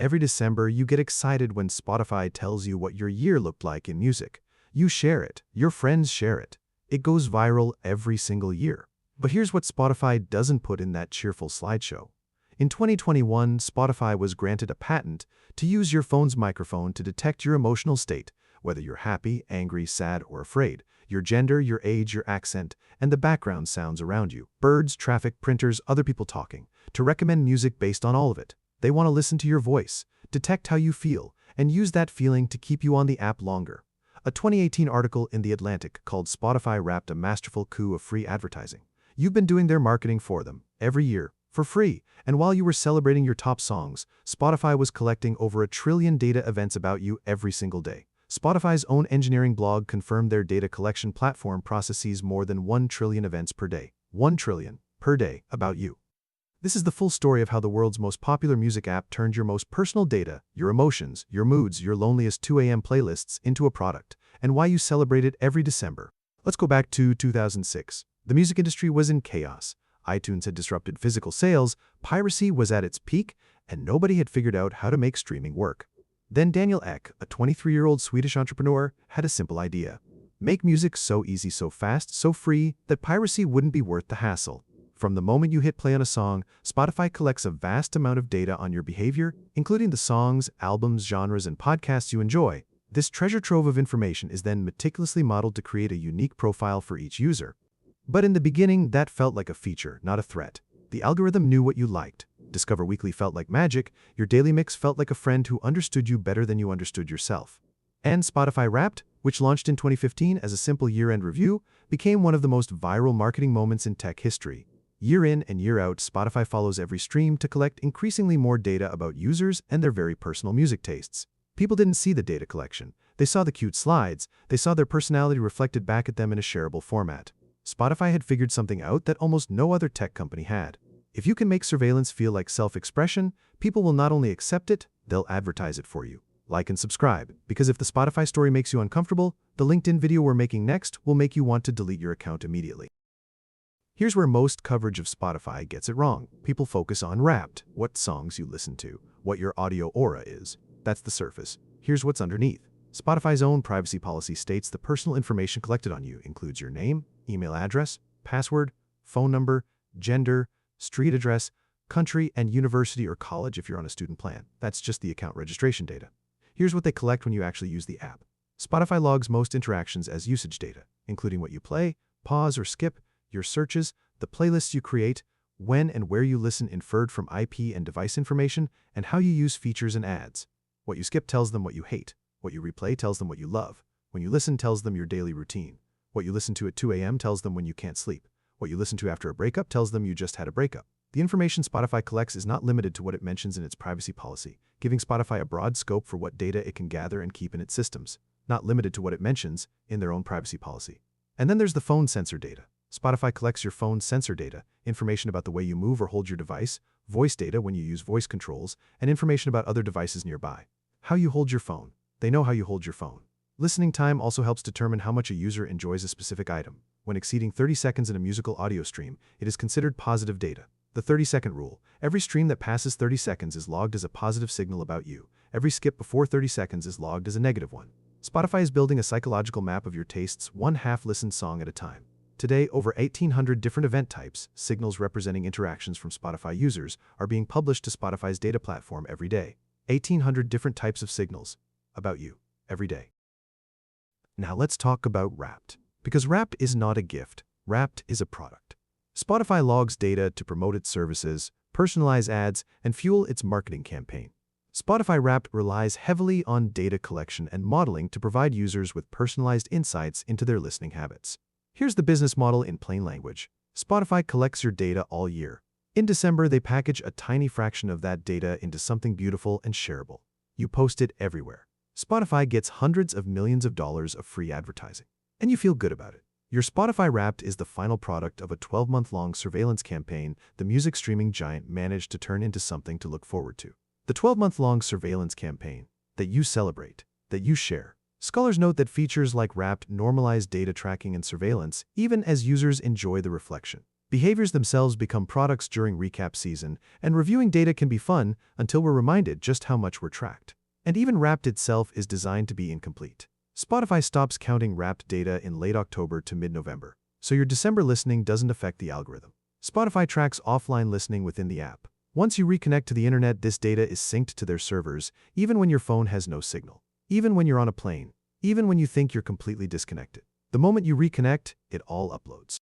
Every December, you get excited when Spotify tells you what your year looked like in music. You share it. Your friends share it. It goes viral every single year. But here's what Spotify doesn't put in that cheerful slideshow. In 2021, Spotify was granted a patent to use your phone's microphone to detect your emotional state, whether you're happy, angry, sad, or afraid, your gender, your age, your accent, and the background sounds around you. Birds, traffic, printers, other people talking. To recommend music based on all of it. They want to listen to your voice, detect how you feel, and use that feeling to keep you on the app longer. A 2018 article in The Atlantic called Spotify Wrapped a Masterful Coup of Free Advertising. You've been doing their marketing for them, every year, for free, and while you were celebrating your top songs, Spotify was collecting over 1 trillion data events about you every single day. Spotify's own engineering blog confirmed their data collection platform processes more than 1 trillion events per day. 1 trillion per day about you. This is the full story of how the world's most popular music app turned your most personal data, your emotions, your moods, your loneliest 2 a.m. playlists into a product, and why you celebrate it every December. Let's go back to 2006. The music industry was in chaos. iTunes had disrupted physical sales, piracy was at its peak, and nobody had figured out how to make streaming work. Then Daniel Ek, a 23-year-old Swedish entrepreneur, had a simple idea. Make music so easy, so fast, so free that piracy wouldn't be worth the hassle. From the moment you hit play on a song, Spotify collects a vast amount of data on your behavior, including the songs, albums, genres, and podcasts you enjoy. This treasure trove of information is then meticulously modeled to create a unique profile for each user. But in the beginning, that felt like a feature, not a threat. The algorithm knew what you liked. Discover Weekly felt like magic. Your daily mix felt like a friend who understood you better than you understood yourself. And Spotify Wrapped, which launched in 2015 as a simple year-end review, became one of the most viral marketing moments in tech history. Year in and year out, Spotify follows every stream to collect increasingly more data about users and their very personal music tastes. People didn't see the data collection. They saw the cute slides. They saw their personality reflected back at them in a shareable format. Spotify had figured something out that almost no other tech company had. If you can make surveillance feel like self-expression, people will not only accept it, they'll advertise it for you. Like and subscribe, because if the Spotify story makes you uncomfortable, the LinkedIn video we're making next will make you want to delete your account immediately. Here's where most coverage of Spotify gets it wrong. People focus on Wrapped, what songs you listen to, what your audio aura is. That's the surface. Here's what's underneath. Spotify's own privacy policy states the personal information collected on you includes your name, email address, password, phone number, gender, street address, country, and university or college if you're on a student plan. That's just the account registration data. Here's what they collect when you actually use the app. Spotify logs most interactions as usage data, including what you play, pause or skip, your searches, the playlists you create, when and where you listen inferred from IP and device information, and how you use features and ads. What you skip tells them what you hate. What you replay tells them what you love. When you listen tells them your daily routine. What you listen to at 2 a.m. tells them when you can't sleep. What you listen to after a breakup tells them you just had a breakup. The information Spotify collects is not limited to what it mentions in its privacy policy, giving Spotify a broad scope for what data it can gather and keep in its systems, not limited to what it mentions in their own privacy policy. And then there's the phone sensor data. Spotify collects your phone's sensor data, information about the way you move or hold your device, voice data when you use voice controls, and information about other devices nearby. How you hold your phone. They know how you hold your phone. Listening time also helps determine how much a user enjoys a specific item. When exceeding 30 seconds in a musical audio stream, it is considered positive data. The 30-second rule. Every stream that passes 30 seconds is logged as a positive signal about you. Every skip before 30 seconds is logged as a negative one. Spotify is building a psychological map of your tastes, one half-listened song at a time. Today, over 1,800 different event types, signals representing interactions from Spotify users, are being published to Spotify's data platform every day. 1,800 different types of signals about you every day. Now let's talk about Wrapped. Because Wrapped is not a gift, Wrapped is a product. Spotify logs data to promote its services, personalize ads, and fuel its marketing campaign. Spotify Wrapped relies heavily on data collection and modeling to provide users with personalized insights into their listening habits. Here's the business model in plain language. Spotify collects your data all year. In December, they package a tiny fraction of that data into something beautiful and shareable. You post it everywhere. Spotify gets hundreds of millions of dollars of free advertising. And you feel good about it. Your Spotify Wrapped is the final product of a 12-month-long surveillance campaign the music streaming giant managed to turn into something to look forward to. The 12-month-long surveillance campaign that you celebrate, that you share. Scholars note that features like Wrapped normalize data tracking and surveillance even as users enjoy the reflection. Behaviors themselves become products during recap season, and reviewing data can be fun until we're reminded just how much we're tracked. And even Wrapped itself is designed to be incomplete. Spotify stops counting Wrapped data in late October to mid-November, so your December listening doesn't affect the algorithm. Spotify tracks offline listening within the app. Once you reconnect to the internet, this data is synced to their servers, even when your phone has no signal, even when you're on a plane, even when you think you're completely disconnected. The moment you reconnect, it all uploads.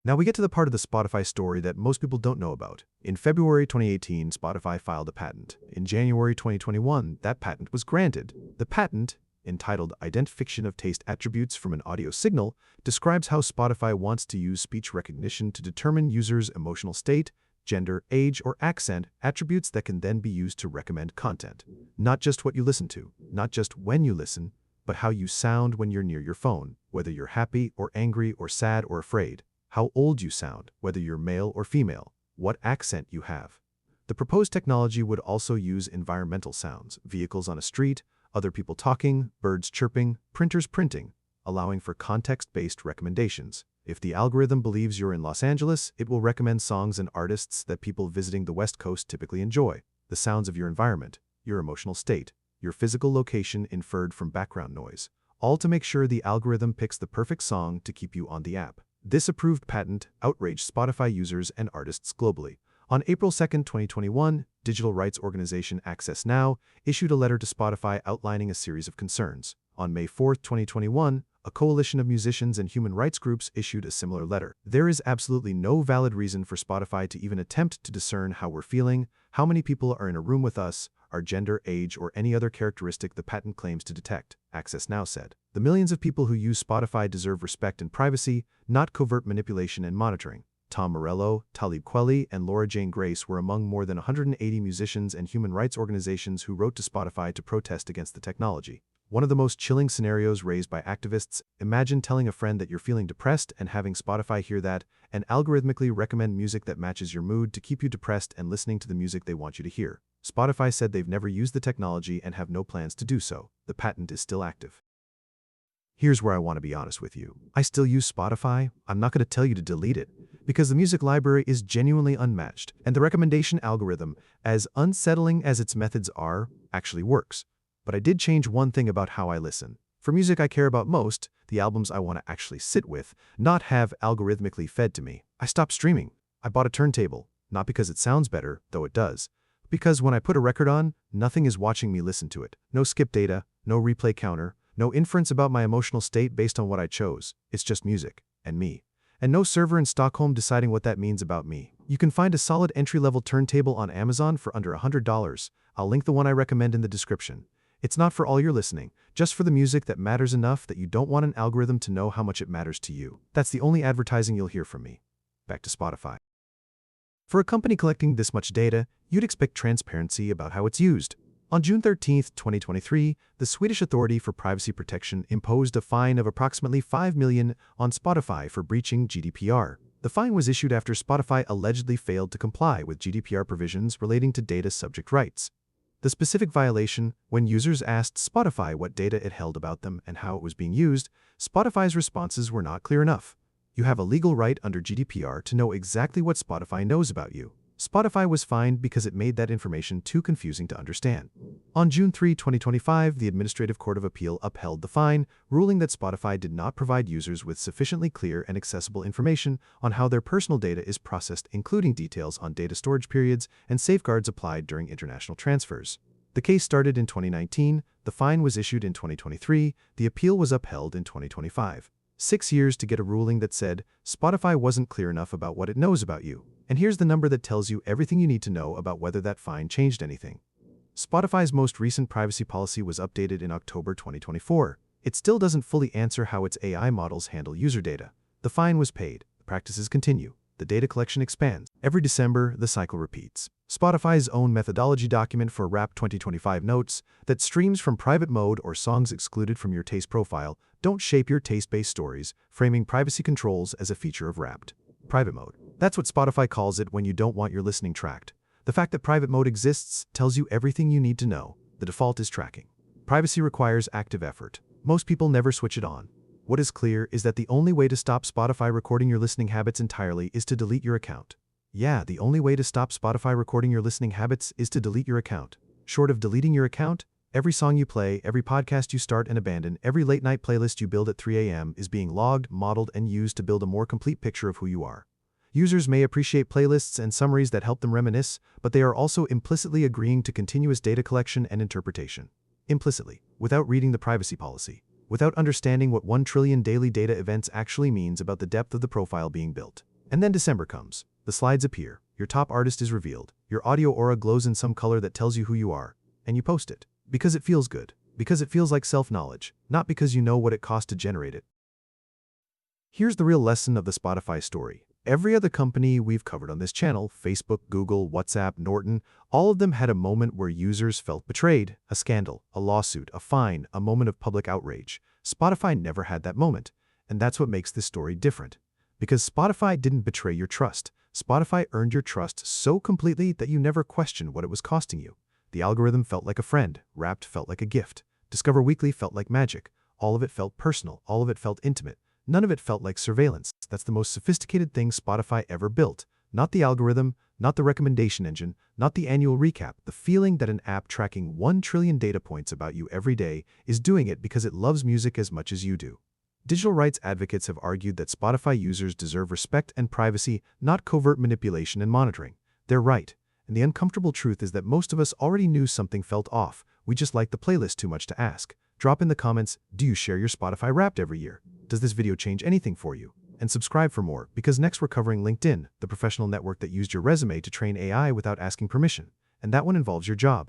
Now we get to the part of the Spotify story that most people don't know about. In February 2018, Spotify filed a patent. In January 2021, that patent was granted. The patent, entitled Identification of Taste Attributes from an Audio Signal, describes how Spotify wants to use speech recognition to determine users' emotional state, gender, age, or accent, attributes that can then be used to recommend content. Not just what you listen to, not just when you listen, but how you sound when you're near your phone, whether you're happy or angry or sad or afraid, how old you sound, whether you're male or female, what accent you have. The proposed technology would also use environmental sounds, vehicles on a street, other people talking, birds chirping, printers printing, allowing for context-based recommendations. If the algorithm believes you're in Los Angeles, it will recommend songs and artists that people visiting the West Coast typically enjoy. The sounds of your environment, your emotional state, your physical location inferred from background noise, all to make sure the algorithm picks the perfect song to keep you on the app. This approved patent outraged Spotify users and artists globally. On April 2, 2021, digital rights organization Access Now issued a letter to Spotify outlining a series of concerns. On May 4, 2021, a coalition of musicians and human rights groups issued a similar letter. There is absolutely no valid reason for Spotify to even attempt to discern how we're feeling, how many people are in a room with us, our gender, age, or any other characteristic the patent claims to detect, Access Now said. The millions of people who use Spotify deserve respect and privacy, not covert manipulation and monitoring. Tom Morello, Talib Kweli, and Laura Jane Grace were among more than 180 musicians and human rights organizations who wrote to Spotify to protest against the technology. One of the most chilling scenarios raised by activists: imagine telling a friend that you're feeling depressed and having Spotify hear that and algorithmically recommend music that matches your mood to keep you depressed and listening to the music they want you to hear. Spotify said they've never used the technology and have no plans to do so. The patent is still active. Here's where I want to be honest with you. I still use Spotify. I'm not going to tell you to delete it, because the music library is genuinely unmatched, and the recommendation algorithm, as unsettling as its methods are, actually works. But I did change one thing about how I listen. For music I care about most, the albums I want to actually sit with, not have algorithmically fed to me, I stopped streaming. I bought a turntable, not because it sounds better, though it does, because when I put a record on, nothing is watching me listen to it. No skip data, no replay counter, no inference about my emotional state based on what I chose. It's just music, and me. And no server in Stockholm deciding what that means about me. You can find a solid entry-level turntable on Amazon for under $100. I'll link the one I recommend in the description. It's not for all your listening, just for the music that matters enough that you don't want an algorithm to know how much it matters to you. That's the only advertising you'll hear from me. Back to Spotify. For a company collecting this much data, you'd expect transparency about how it's used. On June 13, 2023, the Swedish Authority for Privacy Protection imposed a fine of approximately $5 million on Spotify for breaching GDPR. The fine was issued after Spotify allegedly failed to comply with GDPR provisions relating to data subject rights. The specific violation: when users asked Spotify what data it held about them and how it was being used, Spotify's responses were not clear enough. You have a legal right under GDPR to know exactly what Spotify knows about you. Spotify was fined because it made that information too confusing to understand. On June 3, 2025, the Administrative Court of Appeal upheld the fine, ruling that Spotify did not provide users with sufficiently clear and accessible information on how their personal data is processed, including details on data storage periods and safeguards applied during international transfers. The case started in 2019, the fine was issued in 2023, the appeal was upheld in 2025. 6 years to get a ruling that said Spotify wasn't clear enough about what it knows about you. And here's the number that tells you everything you need to know about whether that fine changed anything. Spotify's most recent privacy policy was updated in October 2024. It still doesn't fully answer how its AI models handle user data. The fine was paid. The practices continue. The data collection expands. Every December, the cycle repeats. Spotify's own methodology document for Wrapped 2025 notes that streams from private mode or songs excluded from your taste profile don't shape your taste-based stories, framing privacy controls as a feature of Wrapped. Private mode. That's what Spotify calls it when you don't want your listening tracked. The fact that private mode exists tells you everything you need to know. The default is tracking. Privacy requires active effort. Most people never switch it on. What is clear is that the only way to stop Spotify recording your listening habits entirely is to delete your account. Yeah, the only way to stop Spotify recording your listening habits is to delete your account. Short of deleting your account, every song you play, every podcast you start and abandon, every late-night playlist you build at 3 a.m. is being logged, modeled, and used to build a more complete picture of who you are. Users may appreciate playlists and summaries that help them reminisce, but they are also implicitly agreeing to continuous data collection and interpretation. Implicitly, without reading the privacy policy, without understanding what 1 trillion daily data events actually means about the depth of the profile being built. And then December comes. The slides appear, your top artist is revealed, your audio aura glows in some color that tells you who you are, and you post it. Because it feels good. Because it feels like self-knowledge, not because you know what it cost to generate it. Here's the real lesson of the Spotify story. Every other company we've covered on this channel, Facebook, Google, WhatsApp, Norton, all of them had a moment where users felt betrayed, a scandal, a lawsuit, a fine, a moment of public outrage. Spotify never had that moment, and that's what makes this story different. Because Spotify didn't betray your trust. Spotify earned your trust so completely that you never questioned what it was costing you. The algorithm felt like a friend, Wrapped felt like a gift, Discover Weekly felt like magic. All of it felt personal, all of it felt intimate. None of it felt like surveillance. That's the most sophisticated thing Spotify ever built. Not the algorithm, not the recommendation engine, not the annual recap. The feeling that an app tracking 1 trillion data points about you every day is doing it because it loves music as much as you do. Digital rights advocates have argued that Spotify users deserve respect and privacy, not covert manipulation and monitoring. They're right. And the uncomfortable truth is that most of us already knew something felt off. We just liked the playlist too much to ask. Drop in the comments, do you share your Spotify Wrapped every year? Does this video change anything for you? And subscribe for more, because next we're covering LinkedIn, the professional network that used your resume to train AI without asking permission. And that one involves your job.